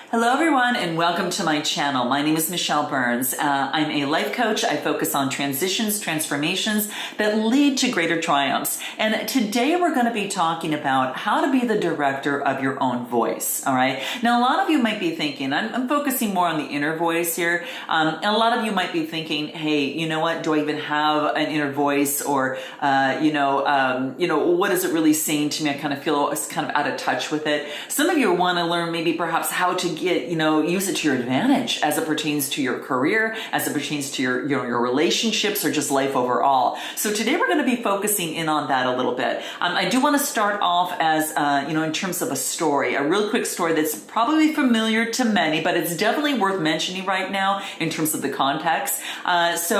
Hello everyone and welcome to my channel. My name is Michelle Burns. I'm a life coach. I focus on transitions, transformations that lead to greater triumphs. And today we're going to be talking about how to be the director of your own voice. All right. Now a lot of you might be thinking, I'm focusing more on the inner voice here. And a lot of you might be thinking, hey, you know what? Do I even have an inner voice? Or, what is it really saying to me? I kind of feel kind of out of touch with it. Some of you want to learn maybe perhaps how to use it to your advantage as it pertains to your career, as it pertains to your relationships or just life overall. So today we're going to be focusing in on that a little bit. I do want to start off as, in terms of a story, a real quick story that's probably familiar to many, but it's definitely worth mentioning right now in terms of the context. It's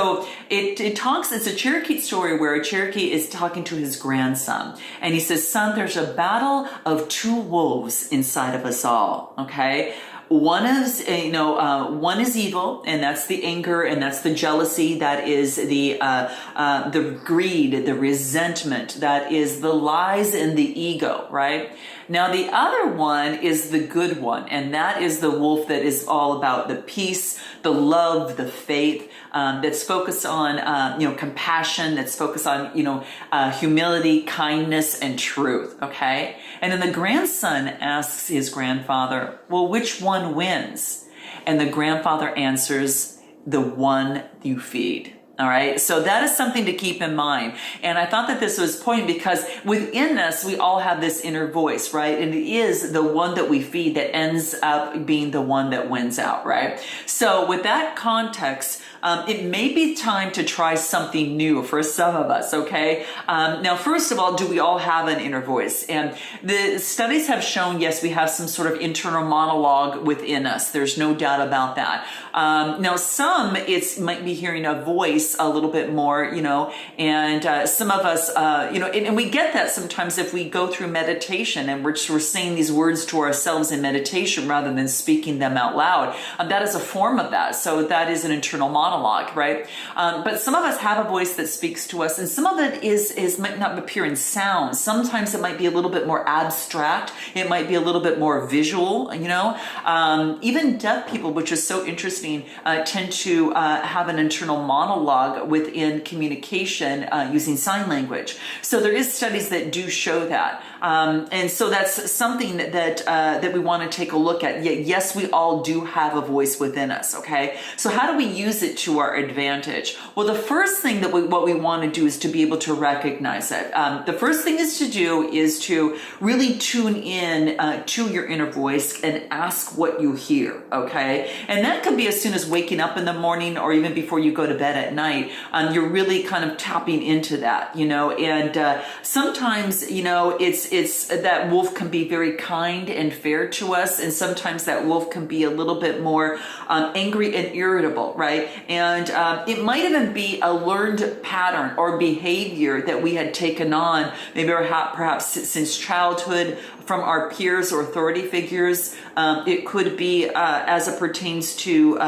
a Cherokee story where a Cherokee is talking to his grandson and he says, son, there's a battle of two wolves inside of us all. Okay. One is evil, and that's the anger, and that's the jealousy, that is the greed, the resentment, that is the lies and the ego, right? Now the other one is the good one, and that is the wolf that is all about the peace, the love, the faith, that's focused on compassion, that's focused on humility, kindness, and truth. Okay, and then the grandson asks his grandfather, well, which one wins? And the grandfather answers, the one you feed. All right. So that is something to keep in mind. And I thought that this was important because within us, we all have this inner voice, right? And it is the one that we feed that ends up being the one that wins out, right? So with that context, it may be time to try something new for some of us, okay? Now, first of all, do we all have an inner voice? And the studies have shown, yes, we have some sort of internal monologue within us. There's no doubt about that. Now, some, might be hearing a voice a little bit more, and some of us, and we get that sometimes if we go through meditation and we're saying these words to ourselves in meditation rather than speaking them out loud. That is a form of that. So that is an internal monologue, right? But some of us have a voice that speaks to us, and some of it might not appear in sound. Sometimes it might be a little bit more abstract. It might be a little bit more visual, even deaf people, which is so interesting, tend to have an internal monologue within communication using sign language. So there is studies that do show that. And so that's something that we want to take a look at. Yes, we all do have a voice within us. Okay. So how do we use it to our advantage? Well, the first thing what we want to do is to be able to recognize it. The first thing is to really tune in to your inner voice and ask what you hear. Okay. And that could be as soon as waking up in the morning or even before you go to bed at night. You're really kind of tapping into that, and sometimes, it's that wolf can be very kind and fair to us. And sometimes that wolf can be a little bit more angry and irritable, right? And it might even be a learned pattern or behavior that we had taken on, maybe perhaps since childhood, from our peers or authority figures. It could be as it pertains to,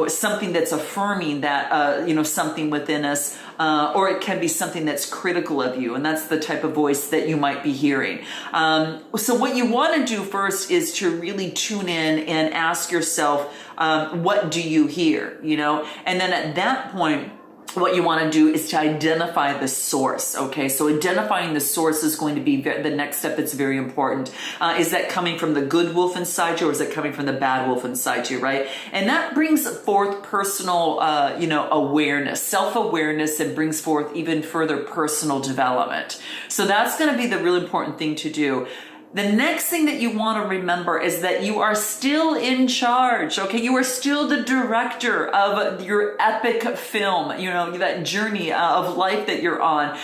something that's affirming that, something within us, or it can be something that's critical of you. And that's the type of voice that you might be hearing. So what you want to do first is to really tune in and ask yourself, what do you hear? And then at that point, what you want to do is to identify the source. Okay, so identifying the source is going to be the next step that's very important. Is that coming from the good wolf inside you, or is it coming from the bad wolf inside you, right? And that brings forth personal, awareness, self-awareness, and brings forth even further personal development. So that's going to be the really important thing to do. The next thing that you want to remember is that you are still in charge, okay? You are still the director of your epic film, that journey of life that you're on.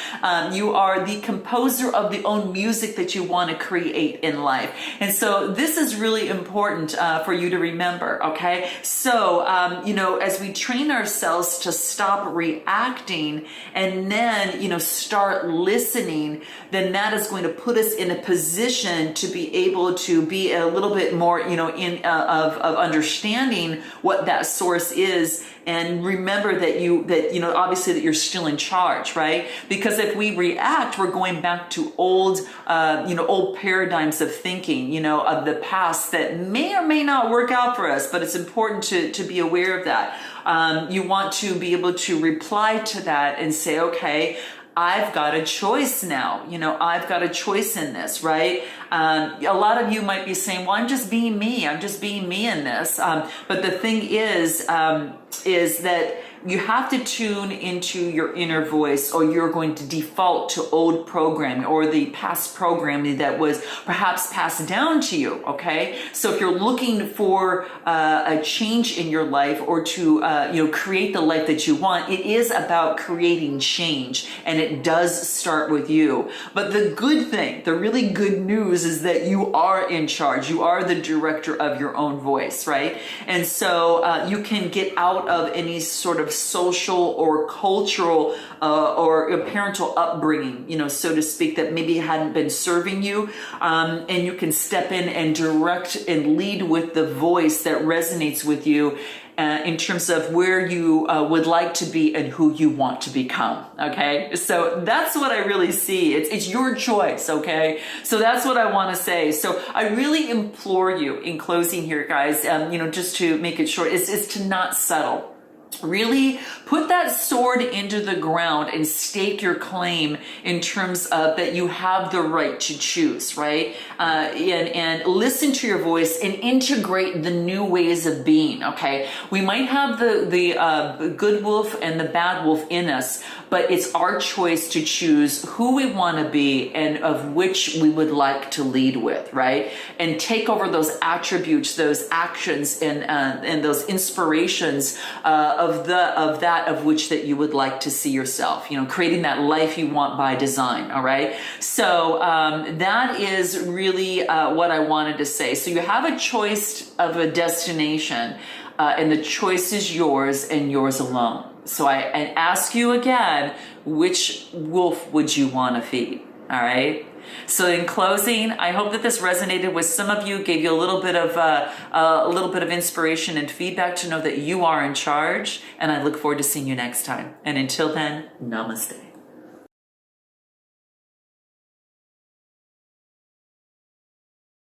You are the composer of the own music that you want to create in life. And so this is really important for you to remember, okay? So, as we train ourselves to stop reacting and then, start listening, then that is going to put us in a position permission to be able to be a little bit more, of understanding what that source is, and remember that obviously that you're still in charge, right? Because if we react, we're going back to old paradigms of thinking, of the past that may or may not work out for us, but it's important to be aware of that. You want to be able to reply to that and say, okay, I've got a choice now. I've got a choice in this, right? A lot of you might be saying, well, I'm just being me. I'm just being me in this. But the thing is that you have to tune into your inner voice, or you're going to default to old programming or the past programming that was perhaps passed down to you, okay? So if you're looking for a change in your life, or to create the life that you want, it is about creating change, and it does start with you. But the good thing, the really good news, is that you are in charge. You are the director of your own voice, right? And so you can get out of any sort of social or cultural or parental upbringing, so to speak, that maybe hadn't been serving you, and you can step in and direct and lead with the voice that resonates with you, in terms of where you would like to be and who you want to become. Okay, so that's what I really see. It's your choice. Okay, so that's what I want to say. So I really implore you, in closing here, guys, just to make it short, is to not settle. Really put that sword into the ground and stake your claim, in terms of that you have the right to choose, right? And listen to your voice and integrate the new ways of being, okay? We might have the good wolf and the bad wolf in us, but it's our choice to choose who we want to be and of which we would like to lead with, right? And take over those attributes, those actions, and those inspirations of that of which that you would like to see yourself, creating that life you want by design. All right. So that is really what I wanted to say. So you have a choice of a destination, and the choice is yours and yours alone. So I ask you again, which wolf would you want to feed? All right. So in closing, I hope that this resonated with some of you, gave you a little bit of inspiration and feedback to know that you are in charge. And I look forward to seeing you next time. And until then, namaste.